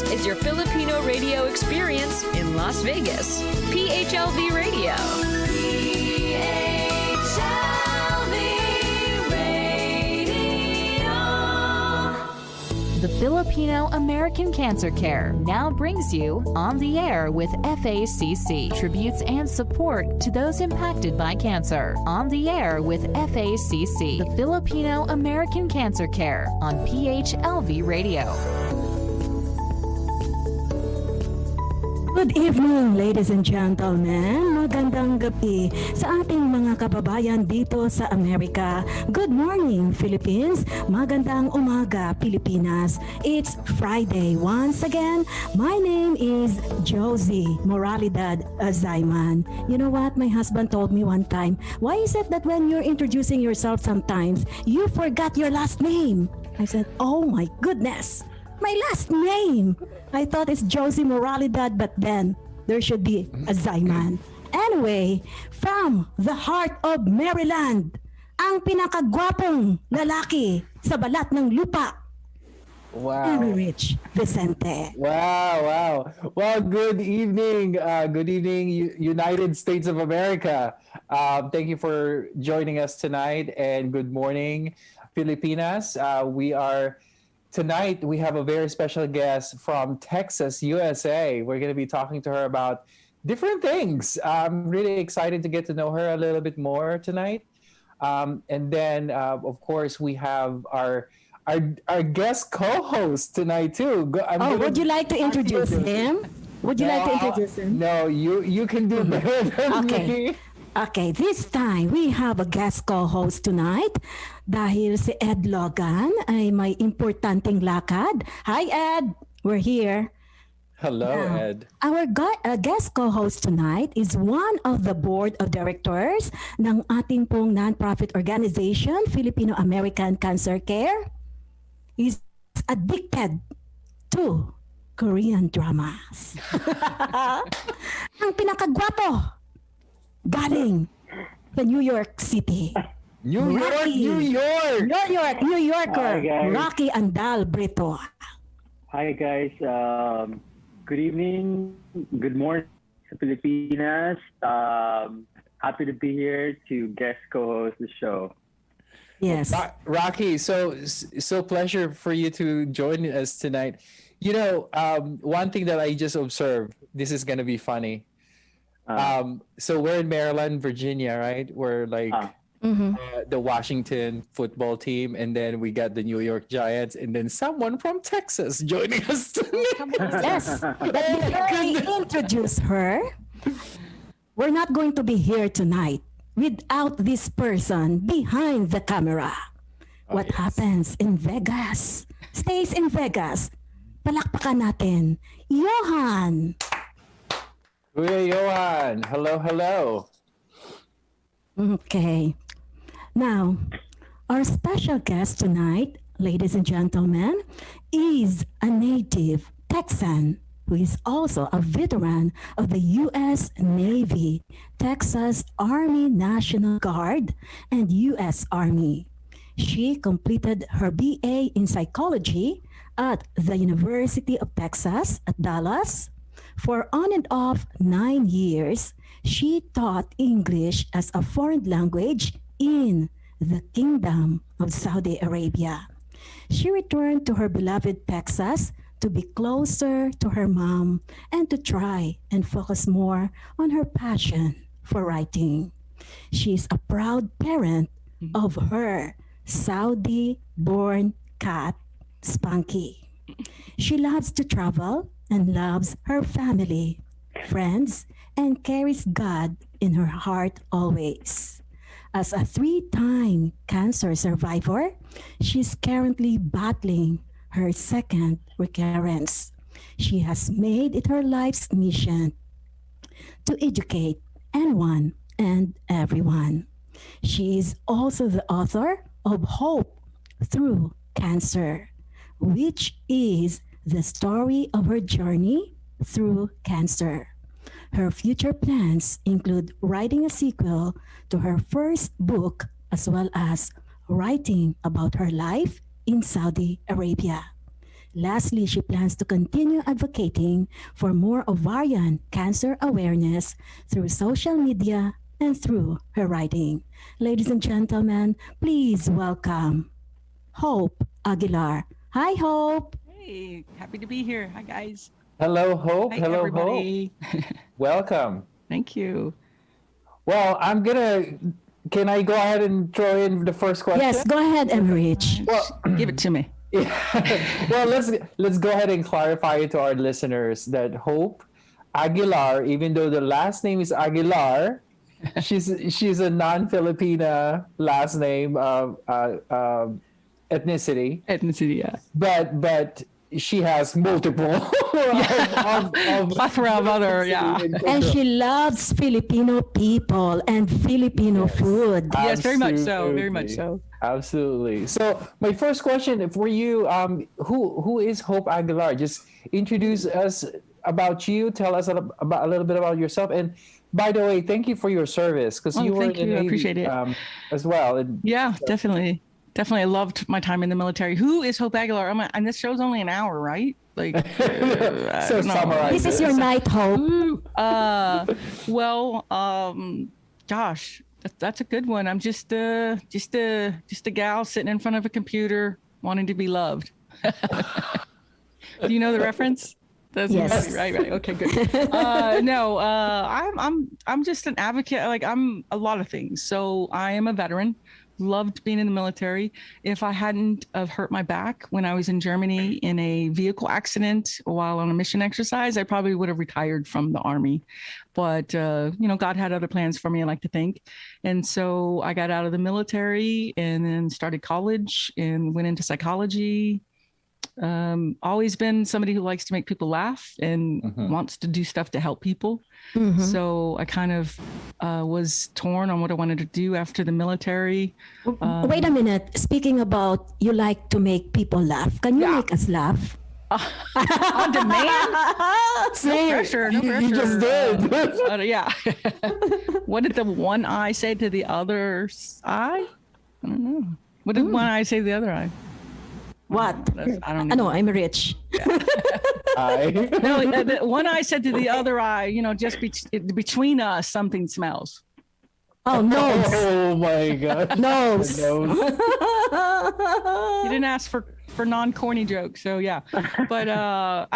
This is your Filipino radio experience in Las Vegas. PHLV Radio. The Filipino American Cancer Care now brings you On the Air with FACC. Tributes and support to those impacted by cancer. On the Air with FACC. The Filipino American Cancer Care on PHLV Radio. Good evening, ladies and gentlemen. Magandang gabi sa ating mga kababayan dito sa Amerika. Good morning, Philippines. Magandang umaga, Pilipinas. It's Friday once again. My name is Josie Moralidad Azayman. You know what? My husband told me one time, why is it that when you're introducing yourself sometimes, you forgot your last name? I said, oh my goodness. My last name. I thought it's Josie Moralidad, but then there should be a Zayman. Anyway, from the heart of Maryland, ang pinakagwapong lalaki sa balat ng lupa. Wow. Henry Rich Vicente. Wow. Well, good evening. United States of America. Thank you for joining us tonight, and good morning, Filipinas. Tonight, we have a very special guest from Texas, USA. We're going to be talking to her about different things. I'm really excited to get to know her a little bit more tonight. And then, of course, we have our guest co-host tonight, too. Would you like to introduce him? No, you can do better than me. Okay, this time we have a guest co-host tonight dahil si Ed Logan ay may importanteng lakad. Hi Ed, we're here. Hello, Ed. Our guest co-host tonight is one of the board of directors ng ating pong non-profit organization, Filipino American Cancer Care. He's addicted to Korean dramas. Ang pinakagwapo galing sa New York City. New Yorker. Hi, Rocky Andal Brito. Hi guys. Good evening. Good morning sa Pilipinas. Happy to be here to guest co-host the show. Yes. Rocky, so pleasure for you to join us tonight. You know, one thing that I just observed, this is going to be funny. So we're in Maryland, Virginia, right? We're like the Washington football team, and then we got the New York Giants, and then someone from Texas joining us tonight. Yes, but before we introduce her, we're not going to be here tonight without this person behind the camera. What happens in Vegas stays in Vegas. Palakpakan natin, Johan. Kuya Johan, hello. Okay. Now, our special guest tonight, ladies and gentlemen, is a native Texan who is also a veteran of the U.S. Navy, Texas Army National Guard, and U.S. Army. She completed her BA in psychology at the University of Texas at Dallas. For on and off 9 years, she taught English as a foreign language in the Kingdom of Saudi Arabia. She returned to her beloved Texas to be closer to her mom and to try and focus more on her passion for writing. She is a proud parent of her Saudi-born cat, Spunky. She loves to travel and loves her family, friends, and carries God in her heart always. As a 3-time cancer survivor, she's currently battling her second recurrence. She has made it her life's mission to educate anyone and everyone. She is also the author of Hope Through Cancer, which is the story of her journey through cancer. Her future plans include writing a sequel to her first book, as well as writing about her life in Saudi Arabia. Lastly, she plans to continue advocating for more ovarian cancer awareness through social media and through her writing. Ladies and gentlemen, please welcome Hope Aguilar. Hi, Hope. Hey, happy to be here. Hi, guys. Hello, Hope. Hi, Hello, everybody. Hope. Welcome. Thank you. Well, can I go ahead and throw in the first question? Yes, go ahead, Emmerich. Well, Give it to me. well, let's go ahead and clarify to our listeners that Hope Aguilar, even though the last name is Aguilar, she's a non-Filipina last name ethnicity. Ethnicity, yeah. But she has multiple Plethora of other, yeah. And she loves Filipino people and Filipino food. Yes, very much so. Very much so. Absolutely. So my first question for you, who is Hope Aguilar? Just introduce us about you. Tell us a little bit about yourself. And by the way, thank you for your service because you were in the Navy, I appreciate it. as well. And, Yeah, definitely. Definitely. I loved my time in the military. Who is Hope Aguilar? And this show's only an hour, right? Like, so summarize. This is your night, Hope. Gosh, that's a good one. I'm just a gal sitting in front of a computer wanting to be loved. Do you know the reference? That's Yes. Right. Okay, good. I'm just an advocate. Like, I'm a lot of things. So I am a veteran. Loved being in the military. If I hadn't have hurt my back when I was in Germany in a vehicle accident while on a mission exercise, I probably would have retired from the Army. But, God had other plans for me, I like to think. And so I got out of the military and then started college and went into psychology. Always been somebody who likes to make people laugh and wants to do stuff to help people. So I kind of was torn on what I wanted to do after the military. Wait a minute. Speaking about you like to make people laugh, can you make us laugh? On demand? See, No pressure. you just did. Yeah. What did the one eye say to the other eye? I don't know. What did one eye say to the other eye? What? I don't know. No, I'm rich. No, the one eye said to the other eye, just between us, something smells. Oh, no. Oh my God. Nose. Nose. You didn't ask for non-corny jokes, so yeah. But I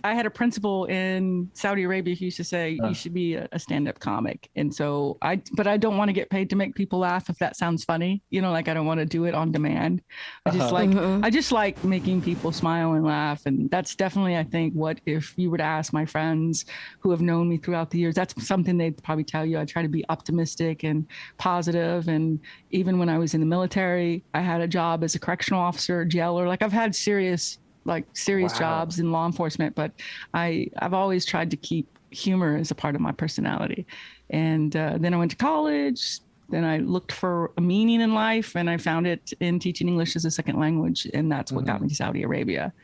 had a principal in Saudi Arabia who used to say you should be a stand-up comic, and so I don't want to get paid to make people laugh if that sounds funny. Like I don't want to do it on demand. I just like making people smile and laugh, and that's definitely, I think, what if you were to ask my friends who have known me throughout the years, that's something they'd probably tell you. I try to be optimistic and positive, and even when I was in the military, I had a job as a correctional officer, jailer. Like I've had serious jobs in law enforcement, but I've always tried to keep humor as a part of my personality. And then I went to college. Then I looked for a meaning in life, and I found it in teaching English as a second language, and that's what got me to Saudi Arabia.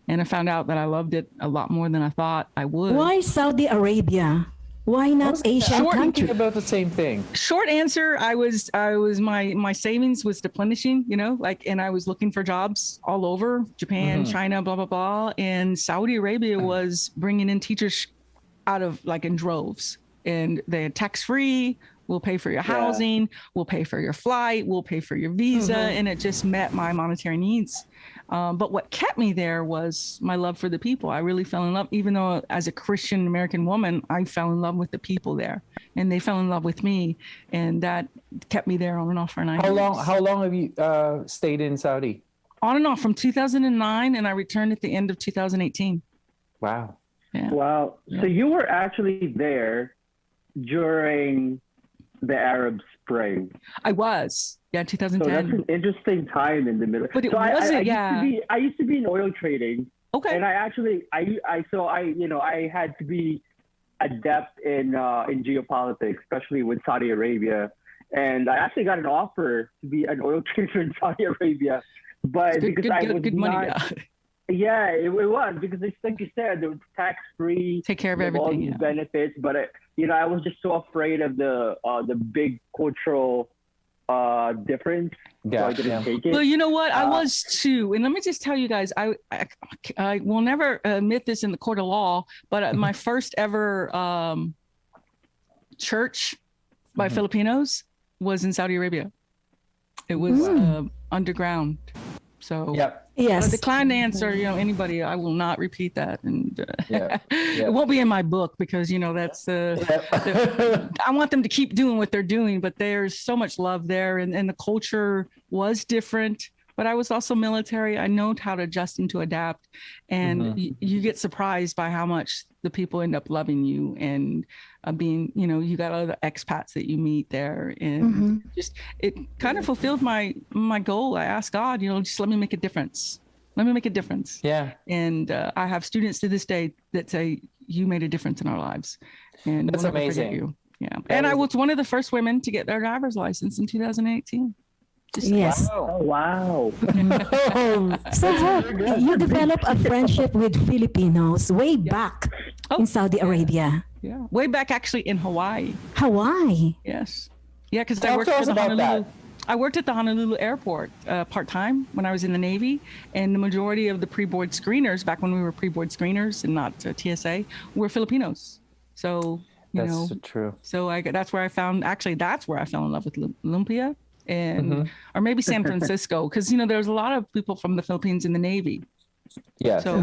And I found out that I loved it a lot more than I thought I would. Why Saudi Arabia? Why not Asian country? Thinking about the same thing. Short answer, I was my savings was replenishing, and I was looking for jobs all over Japan, China, blah, blah, blah. And Saudi Arabia was bringing in teachers out of in droves, and they had tax-free. We'll pay for your housing. We'll pay for your flight. We'll pay for your visa. And it just met my monetary needs. But what kept me there was my love for the people. I really fell in love, even though as a Christian American woman, I fell in love with the people there, and they fell in love with me. And that kept me there on and off for 9 years. How long have you stayed in Saudi? On and off from 2009, and I returned at the end of 2018. Wow. Yeah. Wow. So you were actually there during the Arab Spring. I was. Yeah, 2010. So that's an interesting time in the middle. But it so wasn't, I used to be in oil trading. Okay. And I had to be adept in geopolitics, especially with Saudi Arabia. And I actually got an offer to be an oil trader in Saudi Arabia, but because I was money. Yeah, it was because it's like you said, it was tax free. Take care of all everything. these benefits, but I was just so afraid of the big cultural difference. So Yeah, I didn't yeah. take it. Well, you know what? I was too. And let me just tell you guys, I will never admit this in the court of law, but my first ever church by Filipinos was in Saudi Arabia. It was underground. So Yep. I Yes. decline to answer, anybody. I will not repeat that. And Yeah. it won't be in my book because, that's I want them to keep doing what they're doing, but there's so much love there, and the culture was different. But I was also military. I know how to adjust and to adapt, and you get surprised by how much the people end up loving you and being, you got other expats that you meet there, and just it kind of fulfilled my goal. I asked God, just let me make a difference. Let me make a difference. Yeah. And I have students to this day that say, you made a difference in our lives. And That's we'll never forget amazing. you. Yeah. And I was one of the first women to get their driver's license in 2018. Yes. Oh, wow. So you develop a friendship with Filipinos way back in Saudi Arabia, Yeah. Way back actually in Hawaii. Hawaii. Yes. Yeah, because I Talk worked to for us the about Honolulu. that. I worked at the Honolulu airport part-time when I was in the Navy, and the majority of the pre-board screeners, back when we were pre-board screeners and not TSA, were Filipinos. So, That's so true. so that's where I fell in love with Lumpia and or maybe San Francisco, because there's a lot of people from the Philippines in the Navy. Yeah. So,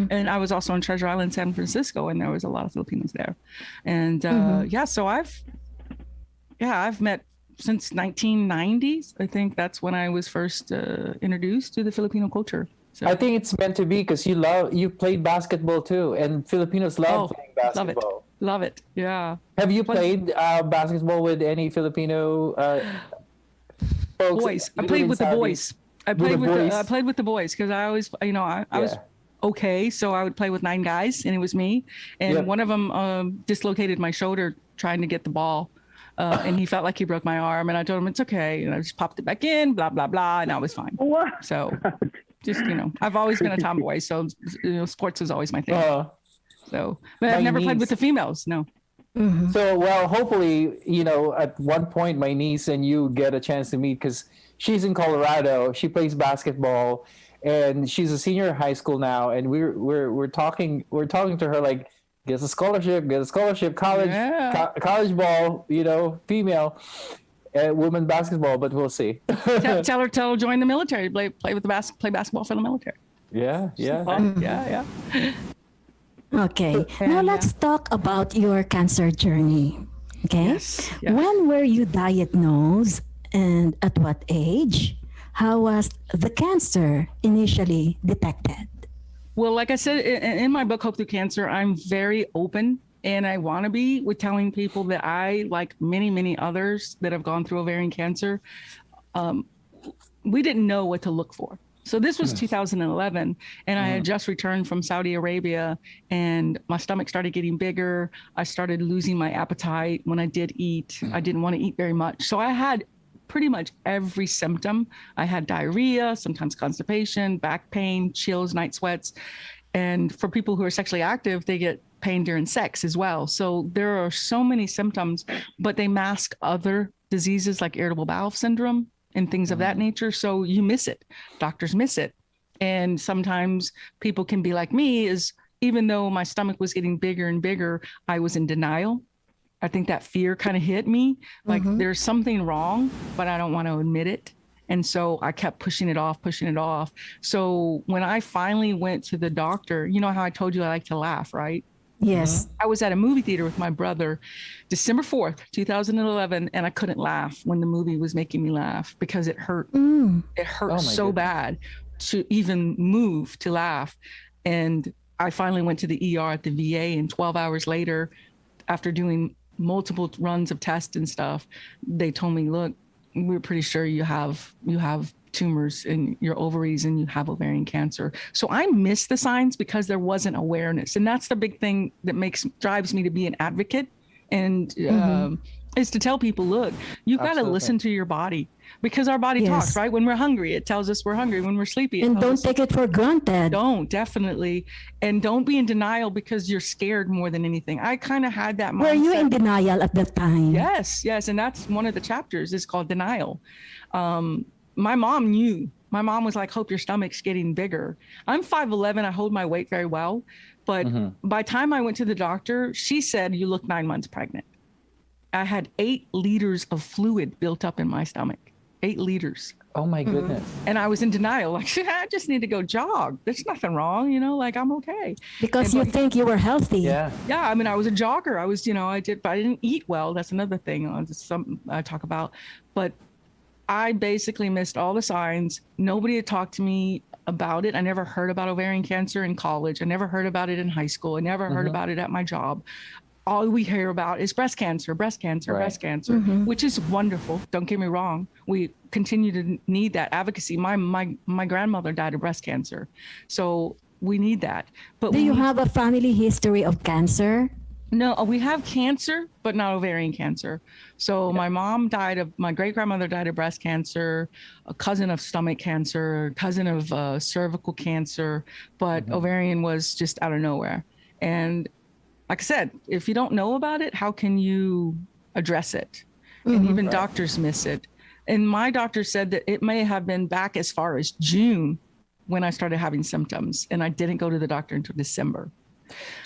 and I was also on Treasure Island, San Francisco, and there was a lot of Filipinos there. And so I've met since 1990s. I think that's when I was first introduced to the Filipino culture. So I think it's meant to be because you played basketball too, and Filipinos love playing basketball. Love it. Yeah. Have you played basketball with any Filipino folks? Boys. I played with the boys. I played with the boys because I always, I was okay. So I would play with 9 guys, and it was me. And one of them dislocated my shoulder trying to get the ball. And he felt like he broke my arm, and I told him it's okay. And I just popped it back in, blah, blah, blah. And I was fine. What? So just, I've always been a tomboy. So, sports was always my thing. So, but I've never played with the females. No. So, well, hopefully, at one point, my niece and you get a chance to meet because she's in Colorado. She plays basketball, and she's a senior in high school now. And we're talking to her like, get a scholarship, college ball, female, women basketball. But we'll see. tell her join the military. Play basketball for the military. Yeah. Yeah. Okay. Now let's talk about your cancer journey. Okay. Yes. Yeah. When were you diagnosed and at what age? How was the cancer initially detected? Well, like I said in my book, Hope Through Cancer, I'm very open, and I want to be with telling people that I, like many, many others that have gone through ovarian cancer, we didn't know what to look for. So this was 2011, and I had just returned from Saudi Arabia, and my stomach started getting bigger. I started losing my appetite. When I did eat, I didn't want to eat very much. So I had pretty much every symptom. I had diarrhea, sometimes constipation, back pain, chills, night sweats. And for people who are sexually active, they get pain during sex as well. So there are so many symptoms, but they mask other diseases like irritable bowel syndrome and things of that nature. So you miss it. Doctors miss it. And sometimes people can be like me, is even though my stomach was getting bigger and bigger, I was in denial. I think that fear kind of hit me, like there's something wrong, but I don't want to admit it. And so I kept pushing it off. So when I finally went to the doctor, you know how I told you I like to laugh, right? Yes. I was at a movie theater with my brother, December 4th, 2011, and I couldn't laugh when the movie was making me laugh because it hurt. It hurt so bad to even move to laugh. And I finally went to the ER at the VA, and 12 hours later, after doing multiple runs of tests and stuff, they told me, look, we're pretty sure you have tumors in your ovaries and you have ovarian cancer. So I missed the signs because there wasn't awareness. And that's the big thing that drives me to be an advocate. And is to tell people, look, you've got to listen to your body, because our body talks, right? When we're hungry, it tells us we're hungry. When we're sleepy, and don't take it for granted. Don't, definitely. And don't be in denial because you're scared more than anything. I kind of had that mindset. Were you in denial at that time? Yes. And that's one of the chapters is called denial. My mom knew. My mom was like, hope your stomach's getting bigger. I'm 5'11". I hold my weight very well. But by the time I went to the doctor, she said, you look 9 months pregnant. I had 8 liters of fluid built up in my stomach. 8 liters. Oh my goodness. And I was in denial. Like, I just need to go jog. There's nothing wrong, like I'm okay. Because you think you were healthy. Yeah. I mean, I was a jogger. I was, but I didn't eat well. That's another thing something I talk about. But I basically missed all the signs. Nobody had talked to me about it. I never heard about ovarian cancer in college. I never heard about it in high school. I never heard about it at my job. All we hear about is breast cancer, breast cancer, which is wonderful. Don't get me wrong. We continue to need that advocacy. My grandmother died of breast cancer. So we need that. But do you have a family history of cancer? No, we have cancer, but not ovarian cancer. So my great grandmother died of breast cancer, a cousin of stomach cancer, cousin of cervical cancer, but ovarian was just out of nowhere. And like I said, if you don't know about it, how can you address it? And even doctors miss it. And my doctor said that it may have been back as far as June when I started having symptoms, and I didn't go to the doctor until December.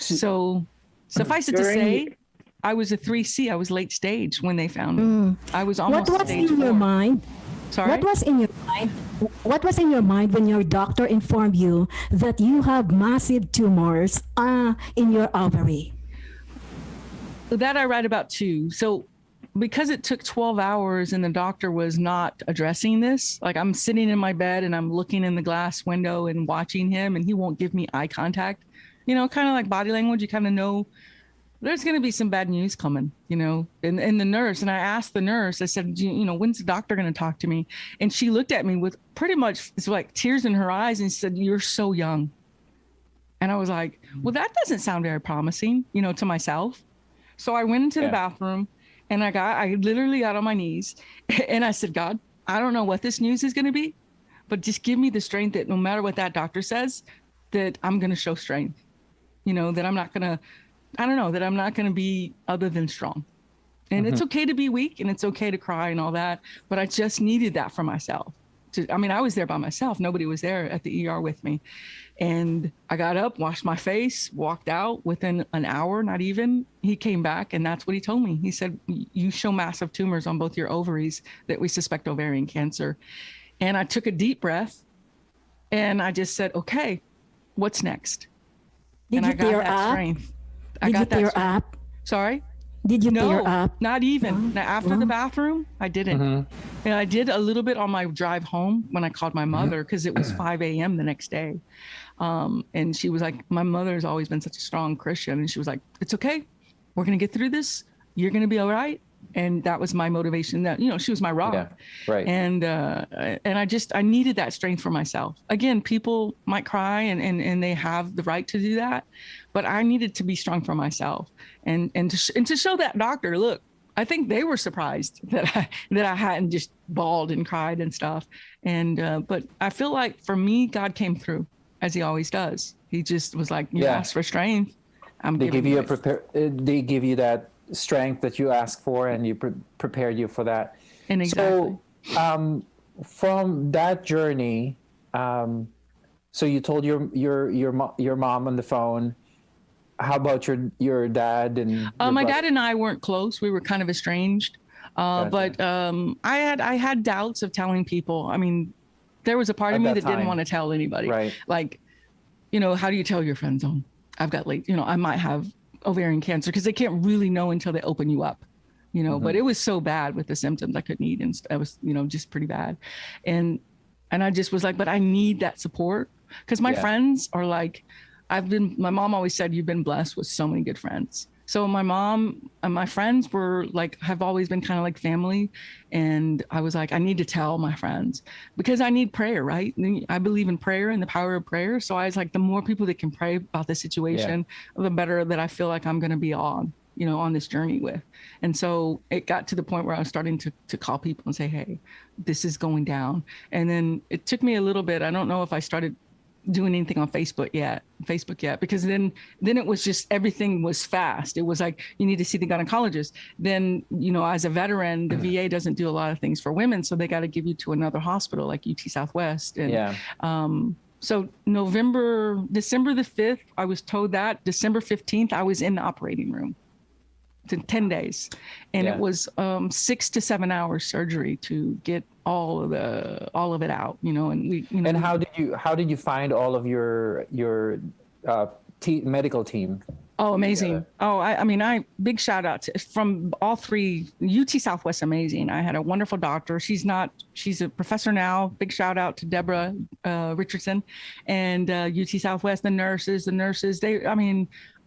So suffice it to say, I was a 3C. I was late stage when they found me. I was almost What was stage in 4. your mind? Sorry? What was in your mind? What was in your mind when your doctor informed you that you have massive tumors in your ovary? That I read about too. So because it took 12 hours and the doctor was not addressing this, like I'm sitting in my bed and I'm looking in the glass window and watching him, and he won't give me eye contact, kind of like body language. You kind of know there's going to be some bad news coming, and the nurse, and I asked the nurse, I said, when's the doctor going to talk to me? And she looked at me with pretty much, it's like tears in her eyes, and said, you're so young. And I was like, well, that doesn't sound very promising, to myself. So I went into the bathroom and I literally got on my knees and I said, God, I don't know what this news is going to be, but just give me the strength that no matter what that doctor says, that I'm going to show strength, that I'm not going to be other than strong. And it's okay to be weak and it's okay to cry and all that. But I just needed that for myself. I was there by myself. Nobody was there at the ER with me. And I got up, washed my face, walked out. Within an hour, not even, he came back, and that's what he told me. He said, you show massive tumors on both your ovaries that we suspect ovarian cancer. And I took a deep breath and I just said, okay, what's next? Did you tear up? Did you tear up? Sorry? Did you tear up? Not even. Now, after the bathroom, I didn't. And I did a little bit on my drive home when I called my mother, because it was 5 a.m. the next day. And she was like, my mother's always been such a strong Christian. And she was like, it's okay. We're going to get through this. You're going to be all right. And that was my motivation. That, she was my rock. Yeah, right. And I needed that strength for myself. Again, people might cry and they have the right to do that, but I needed to be strong for myself and to show that doctor, look, I think they were surprised that I hadn't just bawled and cried and stuff. And, but I feel like for me, God came through as he always does. He just was like, you asked for strength. They give you that strength that you ask for, and you prepared you for that. And exactly. So from that journey, so you told your mom on the phone. How about your dad and my dad and I weren't close. We were kind of estranged. Gotcha. But I had doubts of telling people. I mean, there was a part of me that didn't want to tell anybody. Right. Like, how do you tell your friends, I've got I might have ovarian cancer, because they can't really know until they open you up, but it was so bad with the symptoms I couldn't eat, and I was, just pretty bad. And I just was like, but I need that support, because my friends are like, my mom always said, you've been blessed with so many good friends. So my mom and my friends were like, have always been kind of like family. And I was like, I need to tell my friends, because I need prayer, right? I believe in prayer and the power of prayer. So I was like, the more people that can pray about the situation, the better that I feel like I'm going to be on. on this journey with. And so it got to the point where I was starting to call people and say, hey, this is going down. And then it took me a little bit. I don't know if I started doing anything on Facebook yet, because then it was just, everything was fast. It was like, you need to see the gynecologist. Then, as a veteran, the VA doesn't do a lot of things for women. So they got to give you to another hospital like UT Southwest. And, so December the 5th, I was told that. December 15th, I was in the operating room. 10 days, and it was 6 to 7 hours surgery to get all of it out, and we, And how did you find all of your medical team? Oh, amazing. Oh, I big shout out from all three. UT Southwest, amazing. I had a wonderful doctor. She's a professor now. Big shout out to Deborah Richardson, and UT Southwest, the nurses,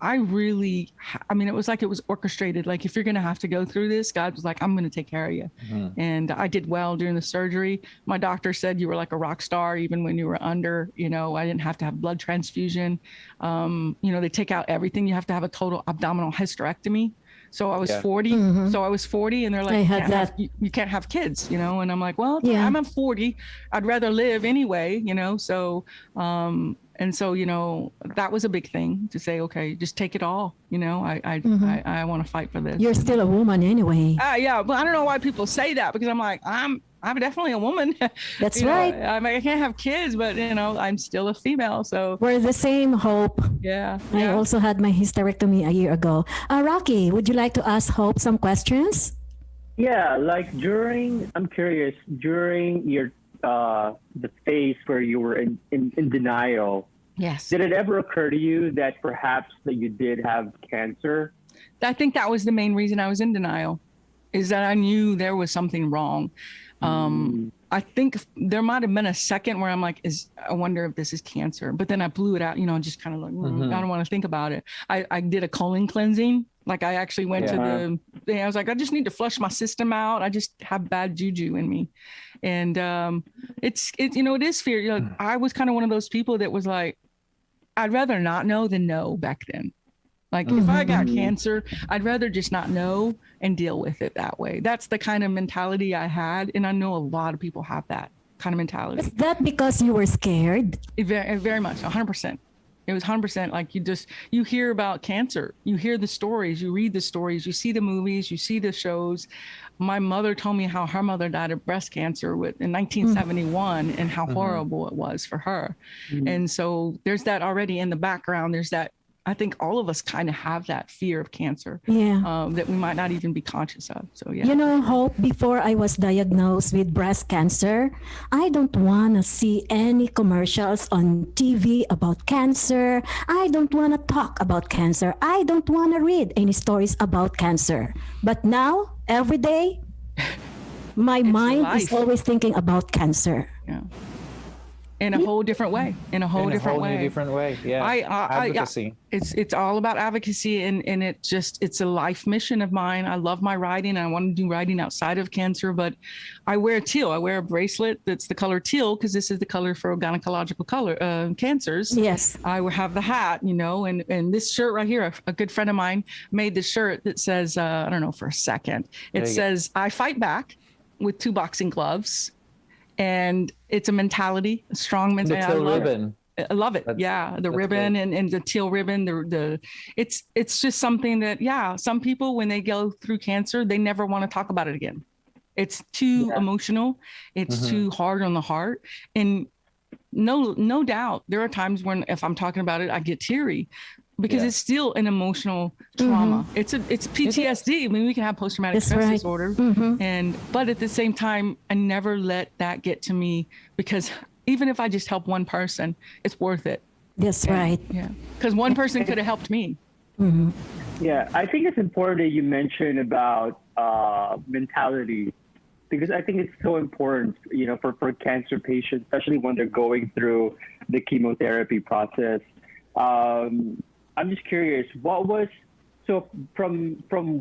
it was like it was orchestrated. Like, if you're going to have to go through this, God was like, I'm going to take care of you. Mm-hmm. And I did well during the surgery. My doctor said you were like a rock star, even when you were under, I didn't have to have blood transfusion. They take out everything. You have to have a total abdominal hysterectomy. So I was 40. Mm-hmm. So I was 40, and they're like, you can't have kids, and I'm like, well, I'm 40. I'd rather live anyway, so, and so, that was a big thing to say, okay, just take it all. I want to fight for this. You're still a woman anyway. Yeah, but I don't know why people say that, because I'm like, I'm definitely a woman. That's right. I can't have kids, but I'm still a female. So we're the same, Hope. Yeah. I also had my hysterectomy a year ago. Rocky, would you like to ask Hope some questions? Yeah, like I'm curious, during your the phase where you were in denial. Yes. Did it ever occur to you that perhaps that you did have cancer? I think that was the main reason I was in denial, is that I knew there was something wrong. I think there might have been a second where I'm like, I wonder if this is cancer, but then I blew it out, just kind of like, I don't want to think about it. I did a colon cleansing. Like, I actually went to I was like, I just need to flush my system out. I just have bad juju in me. And it is fear. I was kind of one of those people that was like, I'd rather not know than know back then. Like, if I got cancer, I'd rather just not know and deal with it that way. That's the kind of mentality I had. And I know a lot of people have that kind of mentality. Is that because you were scared? Very, very much, 100%. It was 100%. Like, you hear about cancer, you hear the stories, you read the stories, you see the movies, you see the shows. My mother told me how her mother died of breast cancer in 1971 and how horrible it was for her. And so there's that already in the background. There's that. I think all of us kind of have that fear of cancer that we might not even be conscious of. So, yeah. Hope, before I was diagnosed with breast cancer, I don't want to see any commercials on TV about cancer. I don't want to talk about cancer. I don't want to read any stories about cancer. But now, every day, my mind is always thinking about cancer. Yeah. In a whole different way. In a whole different way. Yeah. Advocacy. It's all about advocacy, and it's a life mission of mine. I love my writing. I want to do writing outside of cancer, but I wear teal. I wear a bracelet that's the color teal because this is the color for gynecological cancers. Yes. I have the hat, and this shirt right here, a good friend of mine made this shirt that says, I don't know, for a second. It says, I fight back with 2 boxing gloves. And it's a mentality, a strong mentality. The teal ribbon. I love it. The ribbon and the teal ribbon. It's just something that, some people, when they go through cancer, they never want to talk about it again. It's too emotional. It's too hard on the heart. And no doubt, there are times when, if I'm talking about it, I get teary. Because it's still an emotional trauma. It's PTSD. I mean, we can have post-traumatic stress disorder, but at the same time, I never let that get to me, because even if I just help one person, it's worth it. That's right. Yeah, because one person could have helped me. Yeah, I think it's important that you mention about mentality, because I think it's so important, for cancer patients, especially when they're going through the chemotherapy process. I'm just curious, from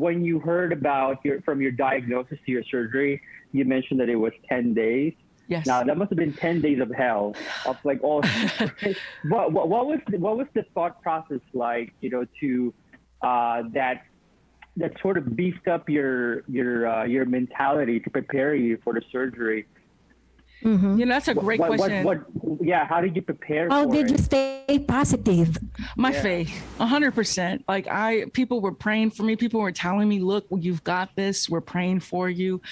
when you heard about from your diagnosis to your surgery, you mentioned that it was 10 days. Yes. Now that must have been 10 days of hell, of like all. what was the thought process like, to that that sort of beefed up your mentality to prepare you for the surgery? That's a great question. Yeah, how did you prepare How for did you it? stay positive? My faith, 100%. Like people were praying for me. People were telling me, look, you've got this. We're praying for you.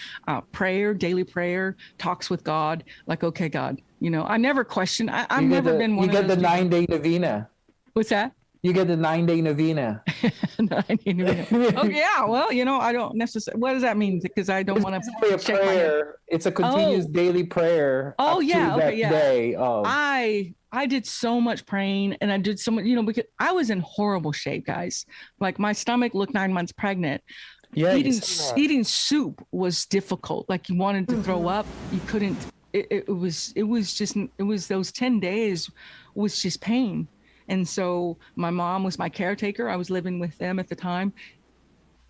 Prayer, daily prayer, talks with God. Like, okay, God, I never question. I've never been one of those. You get the 9-day novena. What's that? You get the 9-day novena. Oh yeah, well, I don't necessarily. What does that mean? Because I don't want to. A prayer. It's a continuous daily prayer. Oh yeah, okay, yeah. Day. Oh. I did so much praying, and I did so much, because I was in horrible shape, guys. Like my stomach looked 9 months pregnant. Yeah, eating soup was difficult. Like you wanted to throw up, you couldn't. It was those 10 days was just pain. And so my mom was my caretaker. I was living with them at the time.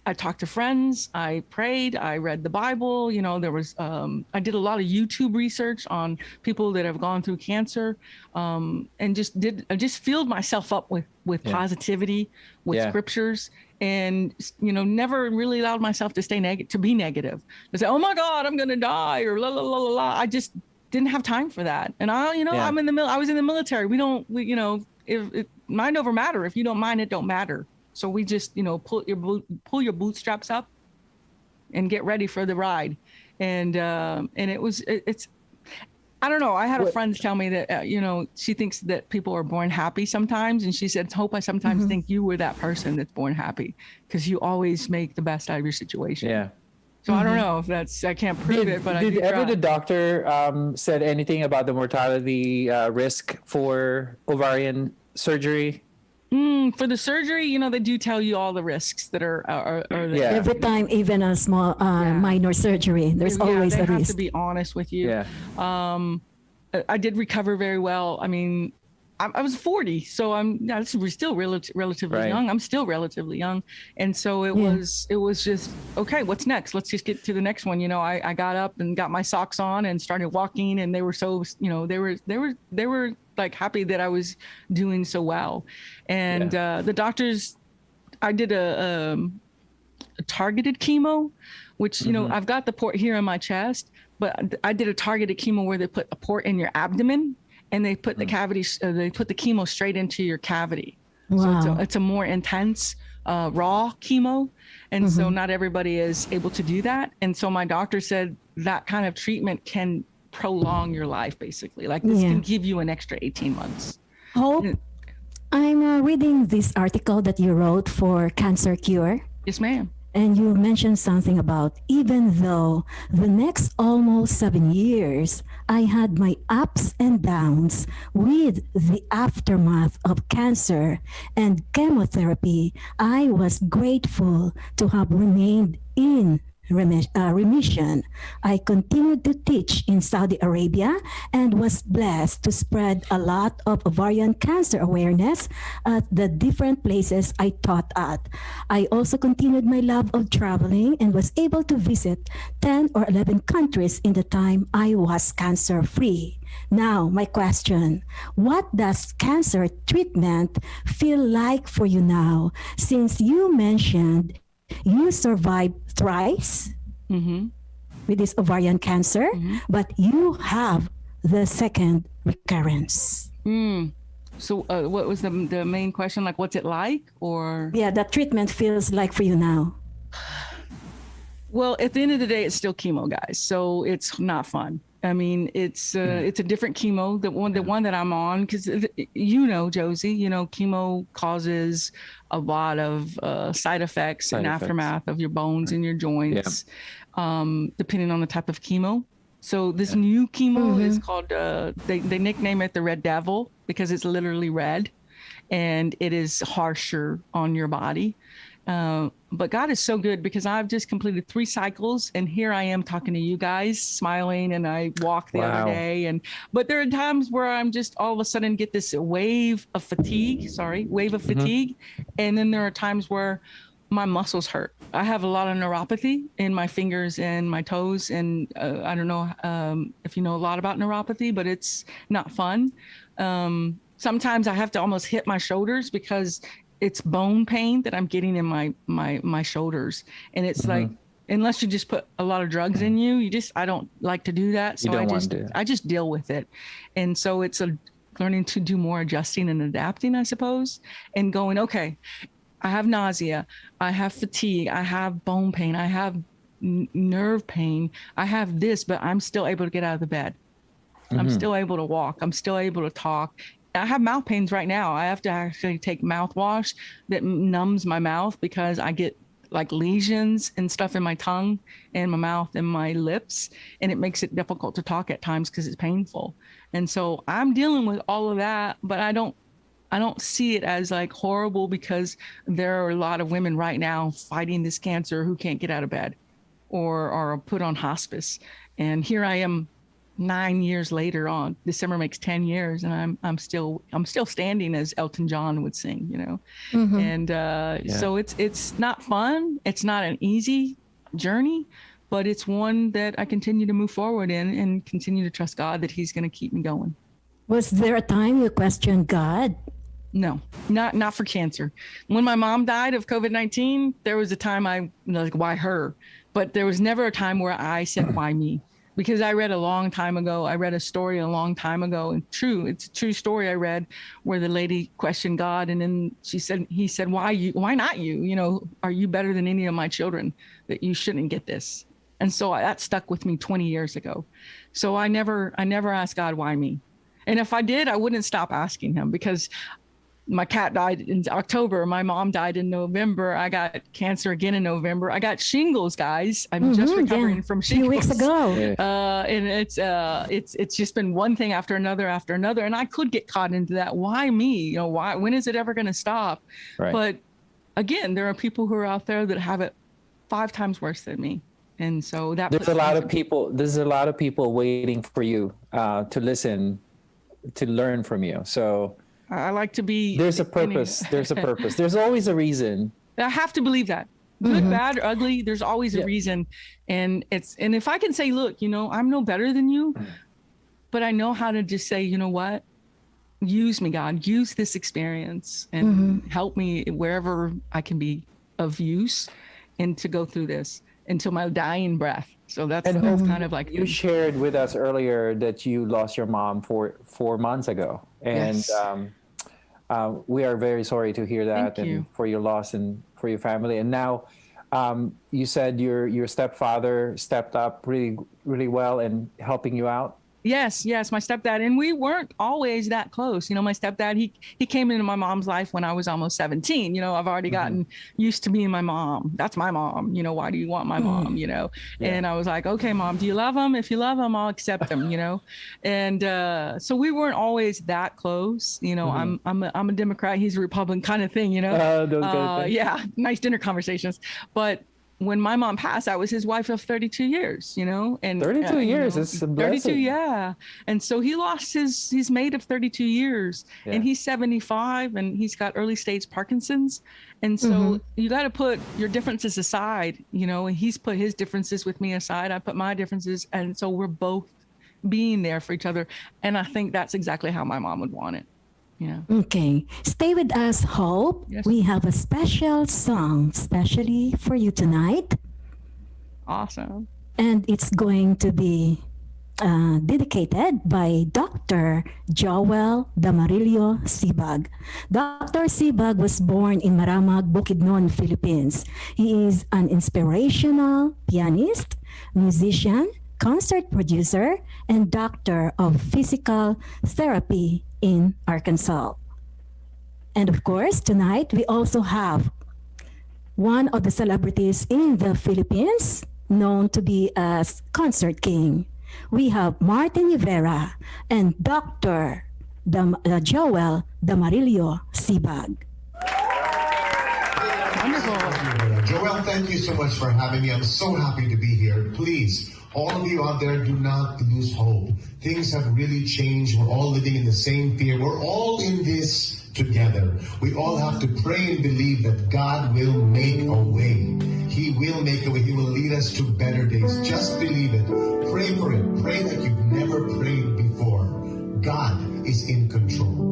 I talked to friends. I prayed. I read the Bible. There was, I did a lot of YouTube research on people that have gone through cancer, and I just filled myself up with positivity, with scriptures, and, never really allowed myself to to be negative, to say, oh my God, I'm going to die, or la, la, la, la, la. I just didn't have time for that. And I was in the military. If mind over matter. If you don't mind, it don't matter. So we just, pull your bootstraps up and get ready for the ride. And it's, I don't know. I had a friend tell me that, she thinks that people are born happy sometimes. And she said, Hope, I sometimes think you were that person that's born happy because you always make the best out of your situation. Yeah. So I don't know if I can't prove it, but did ever the doctor said anything about the mortality risk for ovarian surgery? For the surgery, they do tell you all the risks that are there. Every time, even a small minor surgery, there's always a risk. They have to be honest with you. Yeah. I did recover very well. I mean, I was 40, so we're still relatively young. I'm still relatively young. And so it was just, okay, what's next? Let's just get to the next one. I got up and got my socks on and started walking, and they were so, they were like happy that I was doing so well. And the doctors, I did a targeted chemo, which, I've got the port here in my chest, but I did a targeted chemo where they put a port in your abdomen, and they put the cavity, they put the chemo straight into your cavity. Wow. So it's a more intense, raw chemo. And so not everybody is able to do that. And so my doctor said that kind of treatment can prolong your life, basically. Like this can give you an extra 18 months. Hope, I'm reading this article that you wrote for Cancer Cure. Yes, ma'am. And you mentioned something about even though the next almost 7 years, I had my ups and downs with the aftermath of cancer and chemotherapy, I was grateful to have remained in remission. I continued to teach in Saudi Arabia and was blessed to spread a lot of ovarian cancer awareness at the different places I taught at. I also continued my love of traveling and was able to visit 10 or 11 countries in the time I was cancer-free. Now, my question, what does cancer treatment feel like for you now? Since you mentioned you survived thrice with this ovarian cancer, but you have the second recurrence. So what was the main question? Like, what's it like? Or that treatment feels like for you now. Well, at the end of the day, it's still chemo, guys. So it's not fun. I mean, it's a different chemo, the one that I'm on, because Josie, chemo causes a lot of side effects and aftermath of your bones and your joints, depending on the type of chemo. So this new chemo is called, they nickname it the Red Devil because it's literally red and it is harsher on your body. But God is so good because I've just completed 3 cycles and here I am talking to you guys, smiling, and I walked the other day. But there are times where I'm just all of a sudden get this wave of fatigue. And then there are times where my muscles hurt. I have a lot of neuropathy in my fingers and my toes. And I don't know if you know a lot about neuropathy, but it's not fun. Sometimes I have to almost hit my shoulders because it's bone pain that I'm getting in my shoulders. And it's like, unless you just put a lot of drugs in you, I don't like to do that. So I just deal with it. And so it's learning to do more adjusting and adapting, I suppose, and going, okay, I have nausea, I have fatigue, I have bone pain, I have nerve pain, I have this, but I'm still able to get out of the bed. I'm still able to walk. I'm still able to talk. I have mouth pains right now. I have to actually take mouthwash that numbs my mouth because I get like lesions and stuff in my tongue and my mouth and my lips, and it makes it difficult to talk at times because it's painful. And so I'm dealing with all of that, but I don't see it as like horrible because there are a lot of women right now fighting this cancer who can't get out of bed or are put on hospice. And here I am 9 years later, on December makes 10 years, and I'm still standing, as Elton John would sing, you know. And so it's not fun. It's not an easy journey, but it's one that I continue to move forward in and continue to trust God that he's going to keep me going. Was there a time you questioned God? No, not for cancer. When my mom died of COVID-19, there was a time like, why her? But there was never a time where I said, why me? Because I read a story a long time ago, and it's a true story I read, where the lady questioned God, and then he said, why not you? You know, are you better than any of my children that you shouldn't get this? And so that stuck with me 20 years ago. So I never asked God, why me? And if I did, I wouldn't stop asking him, because my cat died in October. My mom died in November. I got cancer again in November. I got shingles, guys. I'm just recovering from shingles. 2 weeks ago. And it's just been one thing after another. And I could get caught into that. Why me? You know, why? When is it ever going to stop? Right. But again, there are people who are out there that have it 5 times worse than me. And so there's a lot of people waiting for you to listen, to learn from you. So I like to be. There's a purpose. There's always a reason. I have to believe that. Good, bad, or ugly, there's always a reason. And if I can say, look, you know, I'm no better than you, but I know how to just say, you know what? Use me, God. Use this experience and help me wherever I can be of use, and to go through this until my dying breath. So that's kind of like, you shared with us earlier that you lost your mom 4 months ago, and yes. We are very sorry to hear that. Thank you. For your loss and for your family. And now you said your stepfather stepped up really, really well in helping you out. Yes, my stepdad. And we weren't always that close. You know, my stepdad, he came into my mom's life when I was almost 17. You know, I've already gotten used to being my mom. That's my mom. You know, why do you want my mom? You know, and I was like, okay, Mom, do you love him? If you love him, I'll accept him, you know? And so we weren't always that close. You know, I'm a Democrat, he's a Republican kind of thing, you know? Yeah, nice dinner conversations. But when my mom passed, I was his wife of 32 years, you know, and 32 years, it's a blessing. 32, yeah. And so he lost his mate of 32 years, and he's 75, and he's got early stage Parkinson's. And so you got to put your differences aside, you know, and he's put his differences with me aside. I put my differences. And so we're both being there for each other. And I think that's exactly how my mom would want it. Yeah. Okay. Stay with us, Hope. Yes. We have a special song, especially for you tonight. Awesome. And it's going to be dedicated by Dr. Joel Damarillo Sibag. Dr. Sibag was born in Maramag, Bukidnon, Philippines. He is an inspirational pianist, musician, concert producer, and doctor of physical therapy in Arkansas. And of course, tonight we also have one of the celebrities in the Philippines known to be as Concert King. We have Martin Rivera and Dr. Joel Damarillo Sibag. Wonderful. Joel, thank you so much for having me. I'm so happy to be here. Please, all of you out there, do not lose hope. Things have really changed. We're all living in the same fear. We're all in this together. We all have to pray and believe that God will make a way. He will make a way. He will lead us to better days. Just believe it. Pray for it. Pray like you've never prayed before. God is in control.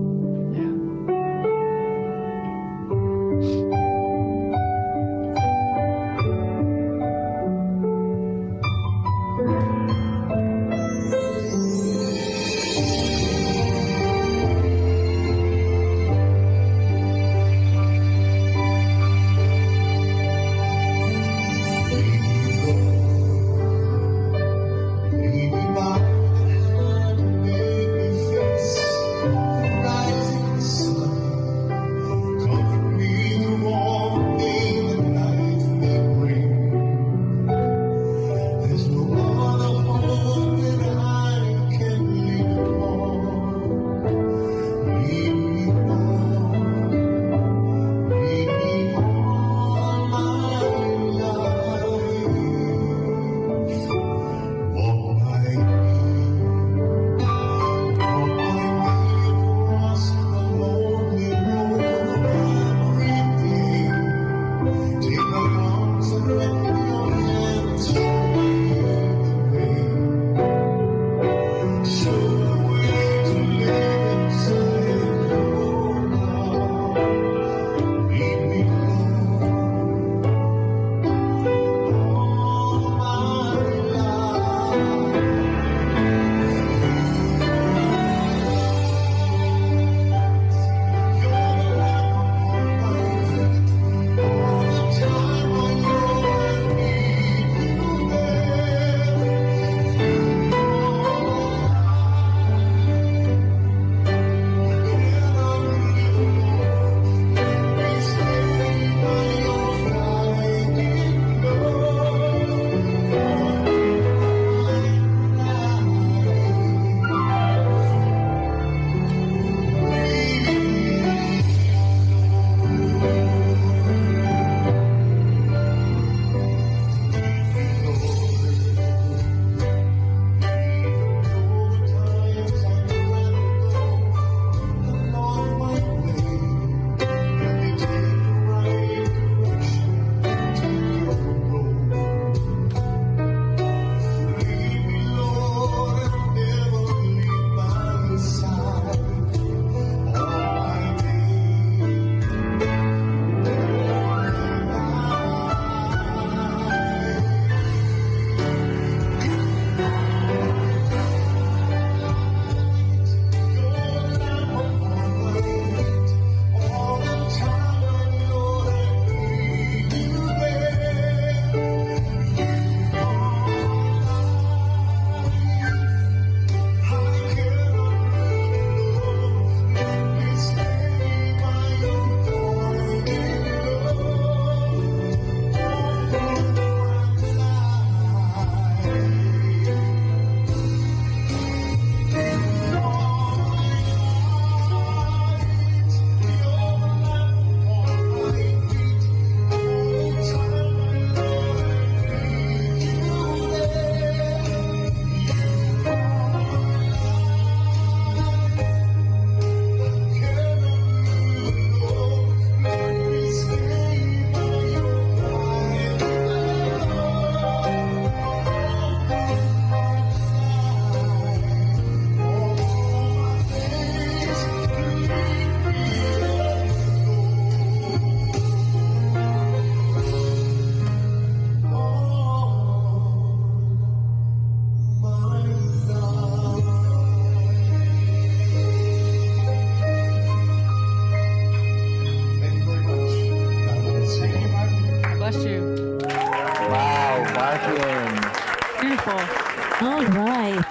Beautiful. All right.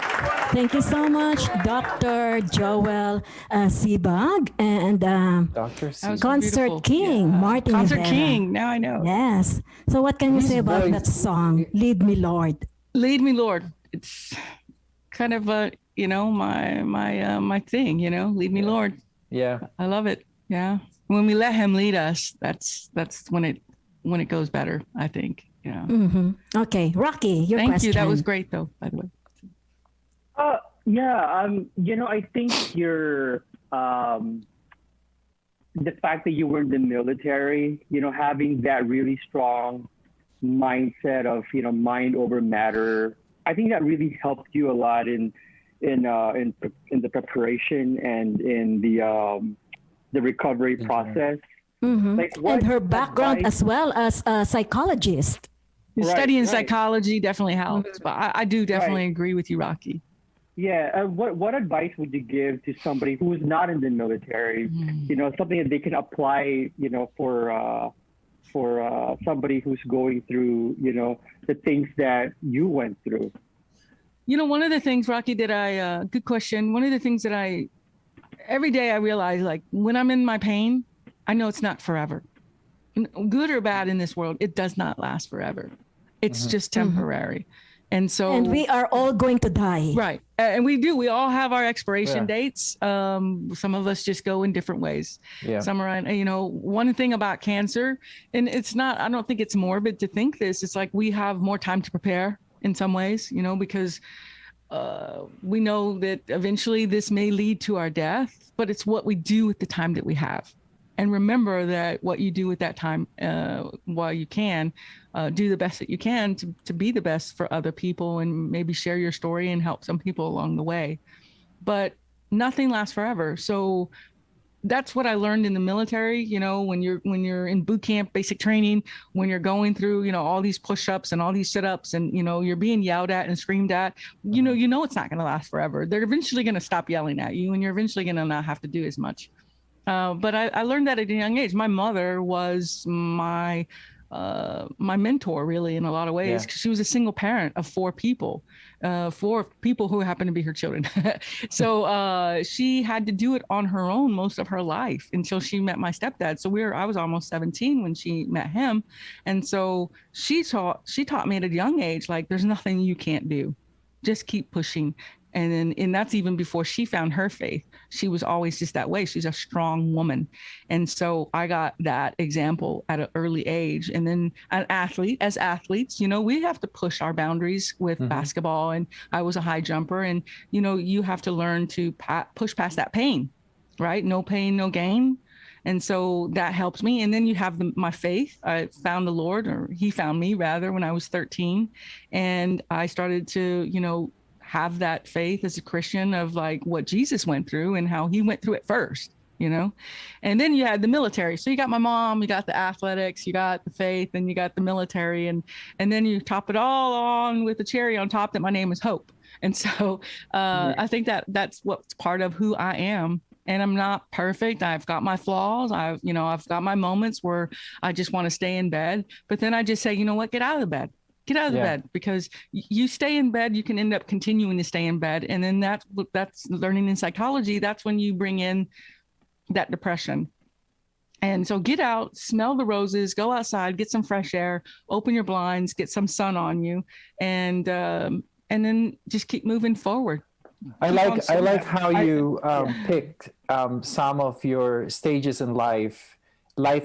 Thank you so much, Dr. Joel Sibag and Dr. That C. was Concert beautiful. King, Martin Concert Rivera. King. Now I know. Yes. So what can you His say about voice- that song, Lead Me Lord? Lead me, Lord. It's kind of my thing. Lead me, Lord. Yeah. I love it. Yeah. When we let Him lead us, that's when it goes better, I think. Yeah. Mm-hmm. Okay, Rocky, your Thank question. you. That was great, though. By the way. I think the fact that you were in the military, having that really strong mindset of, mind over matter, I think that really helped you a lot in the preparation and in the recovery process. Mm-hmm. Like, what And her background advice- as well as a psychologist. Studying right. psychology definitely helps, but I do definitely Right. agree with you, Rocky. Yeah. What advice would you give to somebody who's not in the military? Something that they can apply, for somebody who's going through, the things that you went through. One of the things, Rocky, good question. One of the things that every day I realize, like, when I'm in my pain, I know it's not forever. Good or bad in this world, it does not last forever. It's just temporary. And so, And we are all going to die. right. And we all have our expiration dates. Some of us just go in different ways. Yeah. Some are, one thing about cancer, and I don't think it's morbid to think this. It's like we have more time to prepare in some ways, because we know that eventually this may lead to our death, but it's what we do with the time that we have. And remember that what you do with that time, while you can, do the best that you can to be the best for other people and maybe share your story and help some people along the way. But nothing lasts forever. So that's what I learned in the military. When you're in boot camp, basic training, when you're going through, all these push-ups and all these sit-ups and, you're being yelled at and screamed at, it's not going to last forever. They're eventually going to stop yelling at you and you're eventually going to not have to do as much. But I learned that at a young age. My mother was my mentor, really, in a lot of ways, because she was a single parent of four people who happened to be her children. So she had to do it on her own most of her life until she met my stepdad. So I was almost 17 when she met him. And so she taught me at a young age, like, there's nothing you can't do. Just keep pushing. And that's even before she found her faith. She was always just that way. She's a strong woman. And so I got that example at an early age. And then as athletes, we have to push our boundaries with basketball. And I was a high jumper. And, you have to learn to push past that pain, right? No pain, no gain. And so that helps me. And then you have my faith. I found the Lord, or He found me rather, when I was 13. And I started to, have that faith as a Christian of like what Jesus went through and how He went through it first, and then you had the military. So you got my mom, you got the athletics, you got the faith, and you got the military. And then you top it all on with the cherry on top that my name is Hope. And so I think that's what's part of who I am. And I'm not perfect. I've got my flaws. I've got my moments where I just want to stay in bed, but then I just say, get out of the bed. Get out of the bed, because you stay in bed, you can end up continuing to stay in bed. And then that's learning in psychology. That's when you bring in that depression. And so get out, smell the roses, go outside, get some fresh air, open your blinds, get some sun on you, and then just keep moving forward. I like how you picked some of your stages in life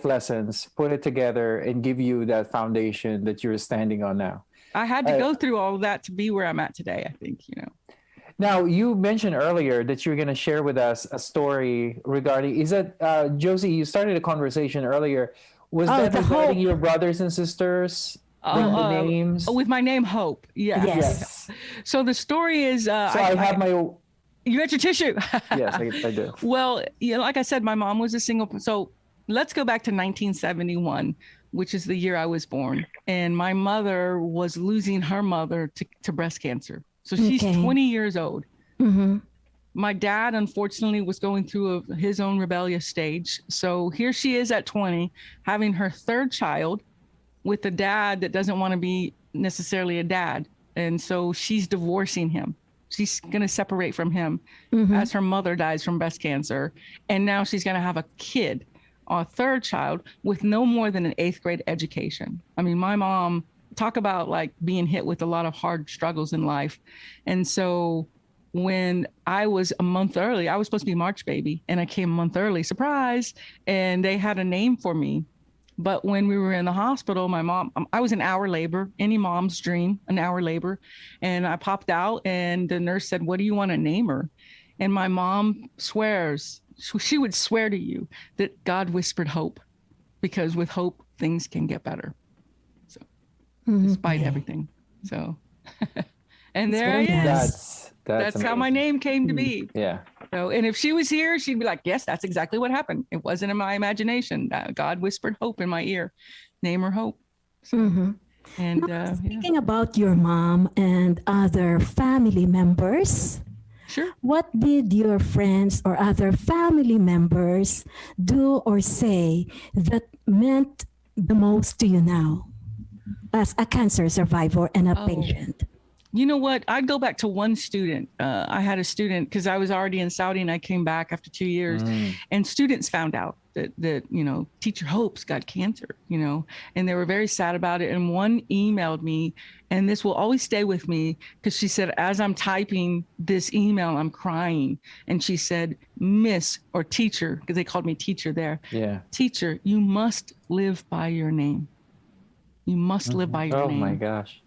lessons, put it together, and give you that foundation that you're standing on now. I had to go through all of that to be where I'm at today, I think, Now, you mentioned earlier that you're going to share with us a story regarding, is that, Josie, you started a conversation earlier. Was that regarding your brothers and sisters? The names? With my name, Hope. Yeah. Yes. So the story is... I have my... You got your tissue? Yes, I do. Well, like I said, my mom was a single... So let's go back to 1971, which is the year I was born. And my mother was losing her mother to breast cancer. So she's 20 years old. Mm-hmm. My dad, unfortunately, was going through his own rebellious stage. So here she is at 20, having her third child with a dad that doesn't want to be necessarily a dad. And so she's divorcing him. She's going to separate from him as her mother dies from breast cancer. And now she's going to have a kid, a third child, with no more than an 8th grade education. I mean, my mom, talk about like being hit with a lot of hard struggles in life. And so when I was a month early, I was supposed to be March baby, and I came a month early, surprise, and they had a name for me. But when we were in the hospital, my mom, I was an hour labor, any mom's dream, an hour labor. And I popped out and the nurse said, what do you want to name her? And my mom swears, she would swear to you that God whispered hope, because with hope, things can get better. So despite everything. So, and there I is. That's how my name came to be. Yeah. So, and if she was here, she'd be like, yes, that's exactly what happened. It wasn't in my imagination. God whispered hope in my ear. Name her Hope. So, and now, speaking about your mom and other family members, sure. What did your friends or other family members do or say that meant the most to you now as a cancer survivor and a patient? You know what? I'd go back to one student. I had a student, because I was already in Saudi and I came back after 2 years, and students found out that, you know, Teacher Hope's got cancer, you know, and they were very sad about it. And one emailed me, and this will always stay with me, because she said, as I'm typing this email, I'm crying. And she said, Miss, or teacher, because they called me teacher there. Yeah. Teacher, you must live by your name. You must live by your name. Oh my gosh.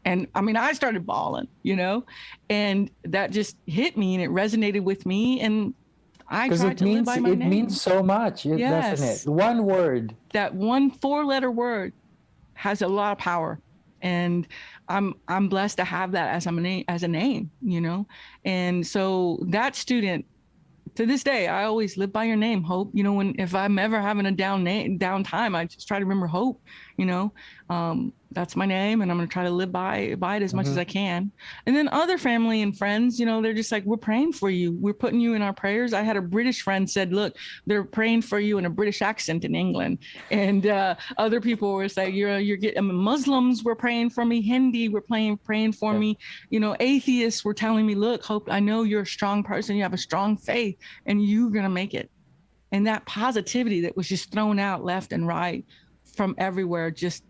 And I mean, I started bawling, you know, and that just hit me and it resonated with me. And I tried to live by my name. It means so much, doesn't it? One word. That one 4-letter word has a lot of power. And I'm blessed to have that as a name, you know. And so that student, to this day, I always live by your name, Hope. You know, if I'm ever having a down time, I just try to remember Hope, you know. That's my name, and I'm going to try to live by it as much as I can. And then other family and friends, you know, they're just like, we're praying for you. We're putting you in our prayers. I had a British friend said, look, they're praying for you in a British accent in England. And other people were saying, you're getting, Muslims were praying for me. Hindi were praying for me. You know, atheists were telling me, look, Hope, I know you're a strong person. You have a strong faith, and you're going to make it. And that positivity that was just thrown out left and right from everywhere just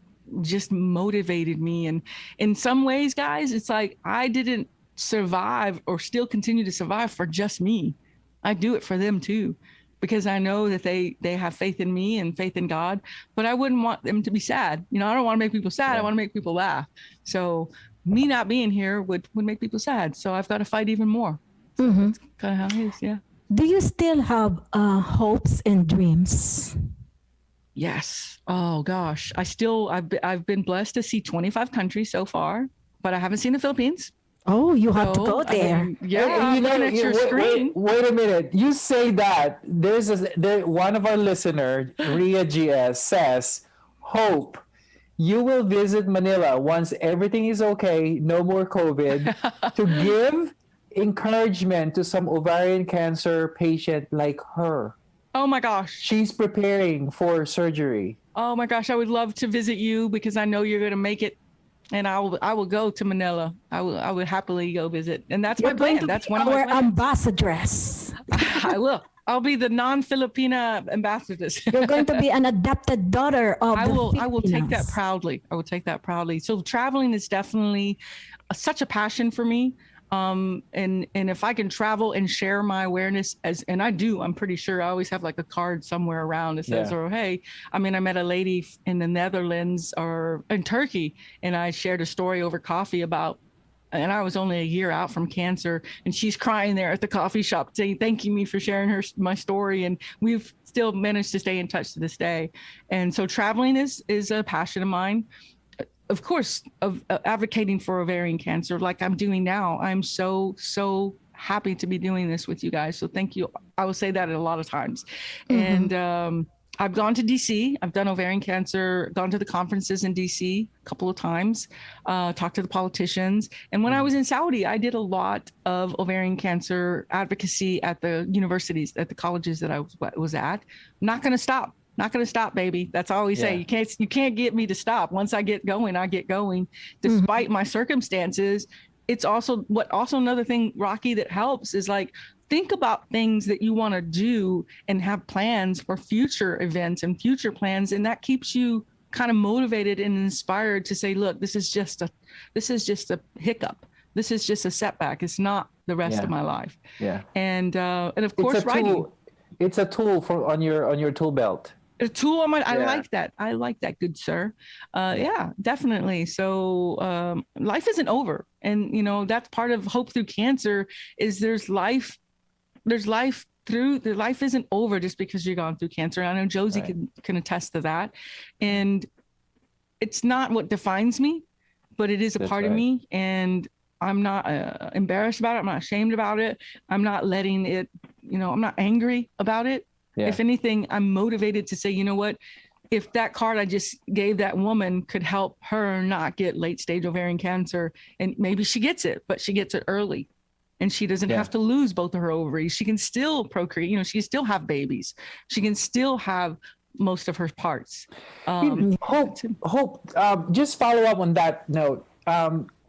motivated me. And in some ways, guys, it's like I didn't survive or still continue to survive for just me. I do it for them too, because I know that they have faith in me and faith in God, but I wouldn't want them to be sad. You know, I don't want to make people sad. I want to make people laugh. So me not being here would make people sad. So I've got to fight even more. So that's kind of how it is. Yeah. Do you still have hopes and dreams? Yes. Oh gosh. I've been blessed to see 25 countries so far, but I haven't seen the Philippines. Oh, you have to go there. I mean, yeah. You know, looking at your screen. Wait a minute. You say that one of our listeners, Ria GS, says, Hope, you will visit Manila once everything is okay, no more COVID, to give encouragement to some ovarian cancer patient like her. Oh my gosh. She's preparing for surgery. Oh my gosh. I would love to visit you, because I know you're going to make it. And I will go to Manila. I would happily go visit. And that's my plan. That's one of my plans. Our ambassadress. I will. I'll be the non-Filipina ambassadress. You're going to be an adopted daughter of I will take that Filipinas. proudly. I will take that proudly. So traveling is definitely such a passion for me. And if I can travel and share my awareness and I do, I'm pretty sure I always have like a card somewhere around that says, oh, hey, I mean, I met a lady in the Netherlands or in Turkey, and I shared a story over coffee about, and I was only a year out from cancer, and she's crying there at the coffee shop saying, thanking me for sharing my story. And we've still managed to stay in touch to this day. And so traveling is a passion of mine. Of course, of advocating for ovarian cancer like I'm doing now. I'm so happy to be doing this with you guys. So thank you. I will say that a lot of times. And I've gone to DC. I've done ovarian cancer, gone to the conferences in DC a couple of times, talked to the politicians. And when I was in Saudi, I did a lot of ovarian cancer advocacy at the universities, at the colleges that I was at. I'm not going to stop. not going to stop, baby. That's all we say. You can't get me to stop. Once I get going, I get going, despite my circumstances. It's also another thing, Rocky, that helps is like, think about things that you want to do and have plans for future events and future plans. And that keeps you kind of motivated and inspired to say, look, this is just a hiccup. This is just a setback. It's not the rest of my life. Yeah. And of course, writing. It's a tool on your tool belt. A tool on my. I like that. I like that, good sir. Yeah, definitely. So life isn't over, and that's part of Hope Through Cancer. Is there's life. There's life through. The life isn't over just because you've gone through cancer. I know Josie can attest to that, and it's not what defines me, but it is a part of me, and I'm not embarrassed about it. I'm not ashamed about it. I'm not letting it. I'm not angry about it. Yeah. If anything, I'm motivated to say, you know what, if that card I just gave that woman could help her not get late stage ovarian cancer, and maybe she gets it, but she gets it early and she doesn't have to lose both of her ovaries. She can still procreate, she can still have babies. She can still have most of her parts. Hope, just follow up on that note.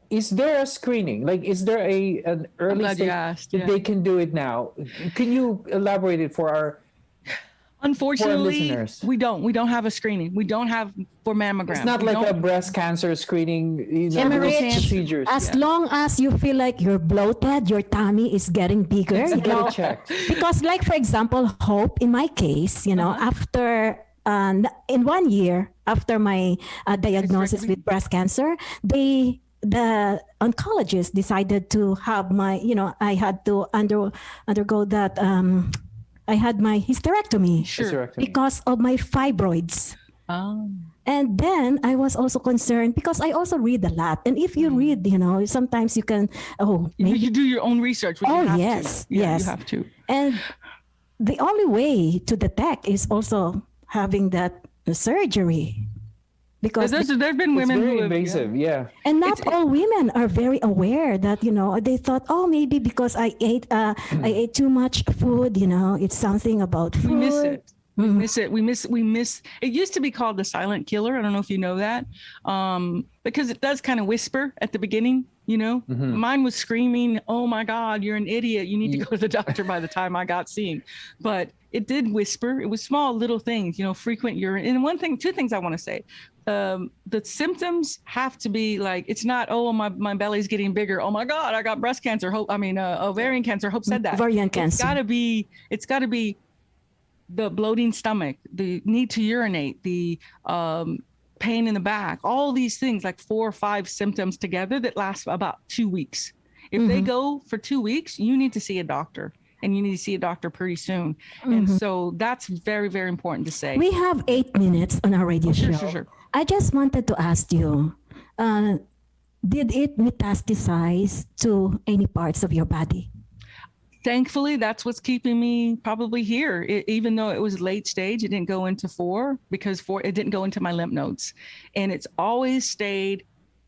Is there a screening? Like, is there an early stage that they can do it now? Can you elaborate it for our Unfortunately, we don't have a screening. We don't have for mammograms. It's not like a breast cancer screening, procedures. As long as you feel like you're bloated, your tummy is getting bigger. Because like, for example, Hope, in my case, after in 1 year after my diagnosis with breast cancer, the oncologist decided to have my, I had to undergo that. I had my hysterectomy because of my fibroids. Oh. And then I was also concerned because I also read a lot. And if you read, sometimes you can, maybe you do your own research. Yes. You have to. And the only way to detect is also having that surgery. Because there's been women who are invasive, and not all women are very aware that they thought, maybe because I ate too much food, it's something about food. We miss it. We miss. It used to be called the silent killer. I don't know if you know that, because it does kind of whisper at the beginning. Mine was screaming, "Oh my God, you're an idiot! You need to go to the doctor." By the time I got seen, but it did whisper. It was small little things, frequent urine. And two things I want to say. The symptoms have to be like, it's not, my belly's getting bigger. Oh my God, I got breast cancer. Ovarian cancer. Hope said that. Ovarian cancer. It's gotta be the bloating stomach, the need to urinate, the pain in the back, all these things, like 4 or 5 symptoms together that last about 2 weeks. If they go for 2 weeks, you need to see a doctor. And you need to see a doctor pretty soon. And so that's very, very important to say. We have 8 minutes on our radio show. Sure. I just wanted to ask you, did it metastasize to any parts of your body? Thankfully, that's what's keeping me probably here. Even though it was late stage, it didn't go into 4 because it didn't go into my lymph nodes. And it's always stayed,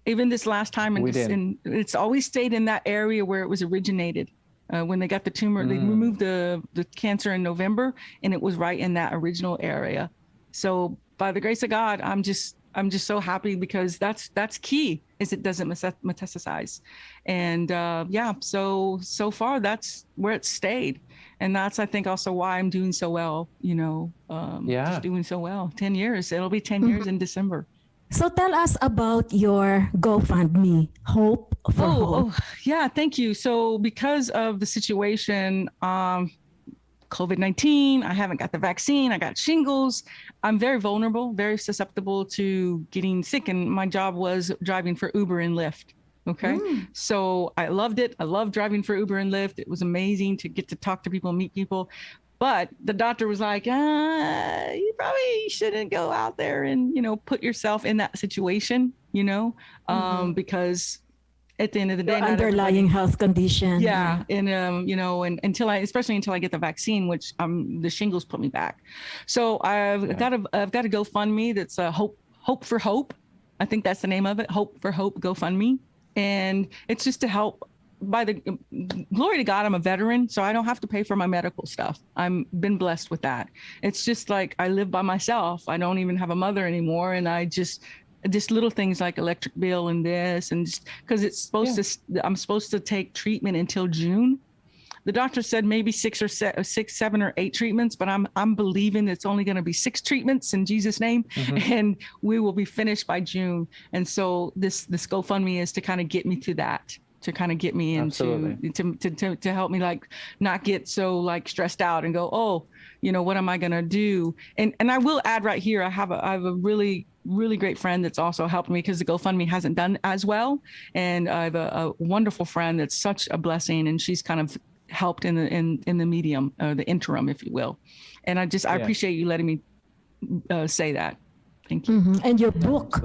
even this last time, it's always stayed in that area where it was originated. When they got the tumor, they removed the cancer in November, and it was right in that original area. So by the grace of God, I'm just so happy because that's key, is it doesn't metastasize. And so far that's where it stayed. And that's, I think, also why I'm doing so well, just doing so well. 10 years, it'll be 10 years in December. So tell us about your GoFundMe, Hope for Hope. Yeah, thank you. So because of the situation, COVID-19, I haven't got the vaccine, I got shingles. I'm very vulnerable, very susceptible to getting sick. And my job was driving for Uber and Lyft. Okay. So I loved it. I loved driving for Uber and Lyft. It was amazing to get to talk to people, meet people. But the doctor was like, you probably shouldn't go out there and, put yourself in that situation, because at the end of the day, underlying health condition. Yeah. And, and especially until I get the vaccine, which the shingles put me back. So I've got a GoFundMe that's Hope for Hope. I think that's the name of it. Hope for Hope GoFundMe. And it's just to help by the glory to God, I'm a veteran, so I don't have to pay for my medical stuff. I'm been blessed with that. It's just like I live by myself. I don't even have a mother anymore, and I just little things like electric bill and this, and because it's supposed to, I'm supposed to take treatment until June. The doctor said maybe 6, 7, or 8 treatments, but I'm believing it's only going to be 6 treatments in Jesus' name, and we will be finished by June. And so this GoFundMe is to kind of get me to that, to kind of get me into to help me like not get so like stressed out and go, oh, you know, what am I going to do? And I will add right here, I have a really great friend that's also helped me because the GoFundMe hasn't done as well, and I have a wonderful friend that's such a blessing, and she's kind of helped in the medium, the interim, if you will. And I appreciate you letting me say that. Thank you. And your book.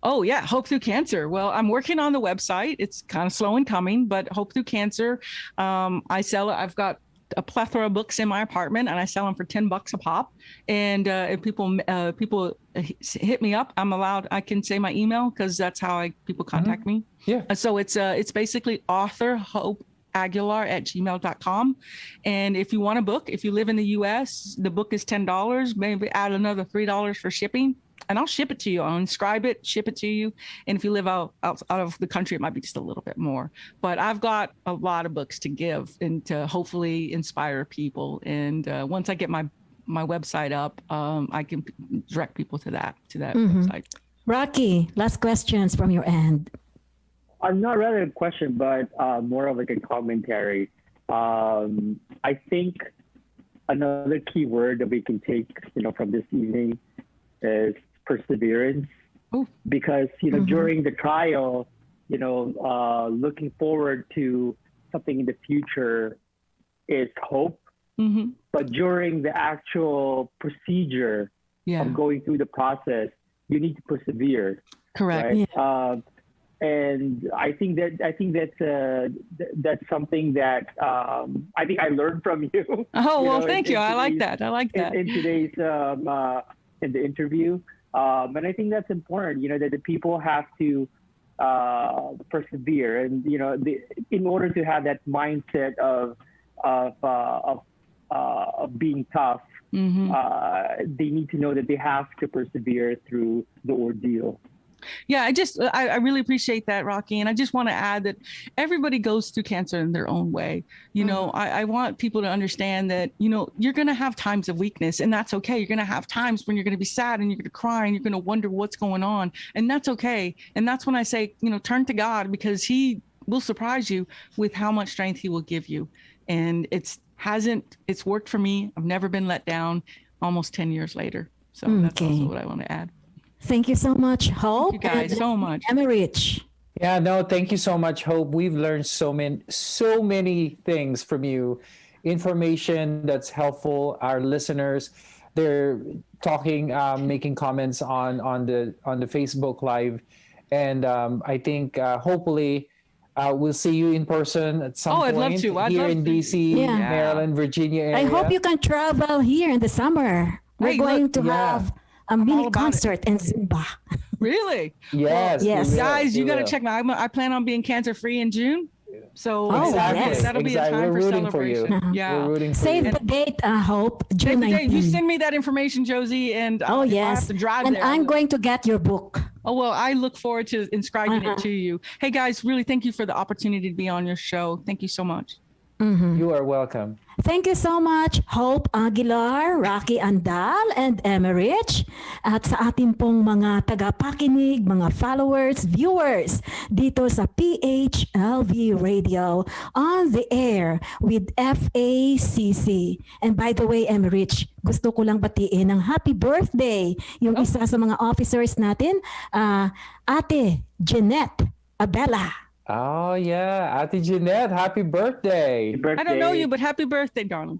Oh yeah, Hope Through Cancer. Well, I'm working on the website. It's kind of slow in coming, but Hope Through Cancer, I sell it. I've got a plethora of books in my apartment, and I sell them for $10 a pop. And if people hit me up, I can say my email because that's how people contact me. Yeah. So it's basically author Hope Aguilar at gmail.com. And if you want a book, if you live in the US, the book is $10, maybe add another $3 for shipping, and I'll ship it to you. I'll inscribe it, ship it to you. And if you live out of the country, it might be just a little bit more. But I've got a lot of books to give and to hopefully inspire people. And once I get my website up, I can direct people to that website. Rocky, last questions from your end. Not rather a question, but more of like a commentary. I think another key word that we can take, from this evening is perseverance. Ooh. Because, during the trial, looking forward to something in the future is hope. Mm-hmm. But during the actual procedure of going through the process, you need to persevere. Correct. Right? Yeah. And I think that's something that I think I learned from you. Oh, well, thank you. I like that. In today's in the interview, and I think that's important. That the people have to persevere, and in order to have that mindset of being tough, they need to know that they have to persevere through the ordeal. Yeah, I really appreciate that, Rocky. And I just want to add that everybody goes through cancer in their own way. I want people to understand that, you're going to have times of weakness, and that's okay. You're going to have times when you're going to be sad and you're going to cry and you're going to wonder what's going on. And that's okay. And that's when I say, turn to God, because he will surprise you with how much strength he will give you. And it's worked for me. I've never been let down almost 10 years later. So that's also what I want to add. Thank you so much, Hope. Thank you guys so much. Emerich. Yeah, no, thank you so much, Hope. We've learned so many things from you. Information that's helpful. Our listeners, they're talking, making comments on the Facebook Live, and I think hopefully we'll see you in person at some point. I'd love to. Here in DC, Maryland, Virginia area. I hope you can travel here in the summer. We're going to have a mini concert in Zumba. Really? Yes. Yes. Guys, you got to check me. I plan on being cancer free in June. So that'll be a time for celebration. We're rooting for Save you. the date, Hope, June 19th. You send me that information, Josie, and I have to drive there. I'm going to get your book. Oh, well, I look forward to inscribing it to you. Hey, guys, really thank you for the opportunity to be on your show. Thank you so much. You are welcome. Thank you so much, Hope Aguilar, Rocky Andal, and Emerich. At sa ating pong mga tagapakinig, mga followers, viewers, dito sa PHLV Radio, on the air with FACC. And by the way, Emerich, gusto ko lang batiin ng happy birthday yung isa sa mga officers natin, Ate Jeanette Abella. Oh, yeah. Ate Jeanette, happy birthday. I don't know you, but happy birthday, darling.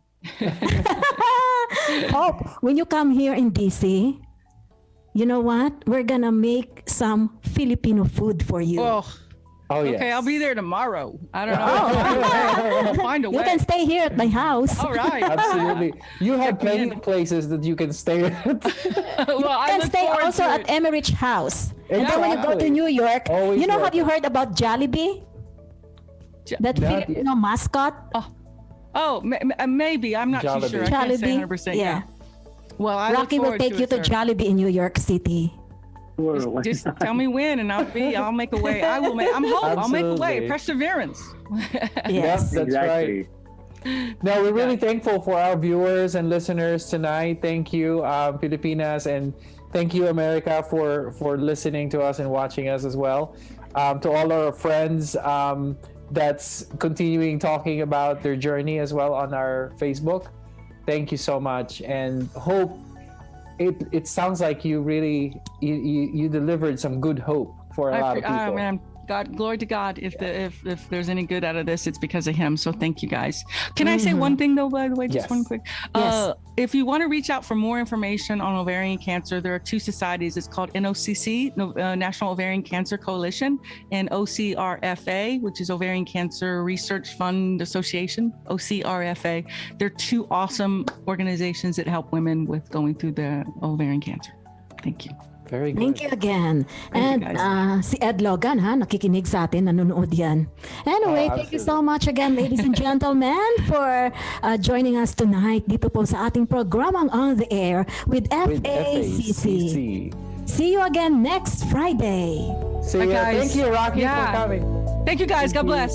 Hope, when you come here in DC, you know what? We're going to make some Filipino food for you. Oh, yes. Okay, I'll be there tomorrow. I don't know. I'll find a way. You can stay here at my house. All right. Absolutely. You have plenty of places that you can stay at. You can stay also at Emerich House. And then when you go to New York, have you heard about Jollibee? That Filipino mascot. Maybe. I'm not too sure. I can't say 100%. Yeah. Well, Rocky will take you to Jollibee in New York City. Just tell me when, and I'll make a way. I'm hope. I'll make a way. Perseverance. Yes, that's right. No, we're really thankful for our viewers and listeners tonight. Thank you, Filipinas, and thank you, America, for listening to us and watching us as well. To all our friends that's continuing talking about their journey as well on our Facebook, thank you so much, and hope it sounds like you really you delivered some good hope for a lot of people. Man, God, glory to God. If there's any good out of this, it's because of him. So thank you guys. Can I say one thing though, by the way, just one quick? Yes. If you want to reach out for more information on ovarian cancer, there are two societies. It's called NOCC, National Ovarian Cancer Coalition, and OCRFA, which is Ovarian Cancer Research Fund Association, OCRFA. They're two awesome organizations that help women with going through the ovarian cancer. Thank you. Very good. Thank you again. And si Ed Logan, nakikinig sa atin, nanonood yan. Anyway, thank you so much again, ladies and gentlemen, for joining us tonight dito po sa ating programang On the Air with FACC. See you again next Friday. See you. Thank you, Rocky, for coming. Thank you, guys. God bless.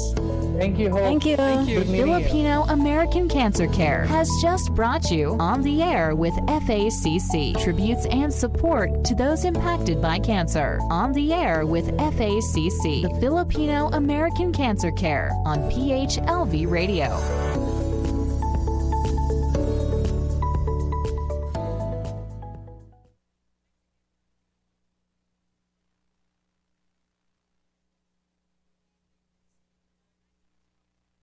Thank you, Hope. Thank you. Filipino American Cancer Care has just brought you On the Air with FACC. Tributes and support to those impacted by cancer. On the Air with FACC, the Filipino American Cancer Care on PHLV Radio.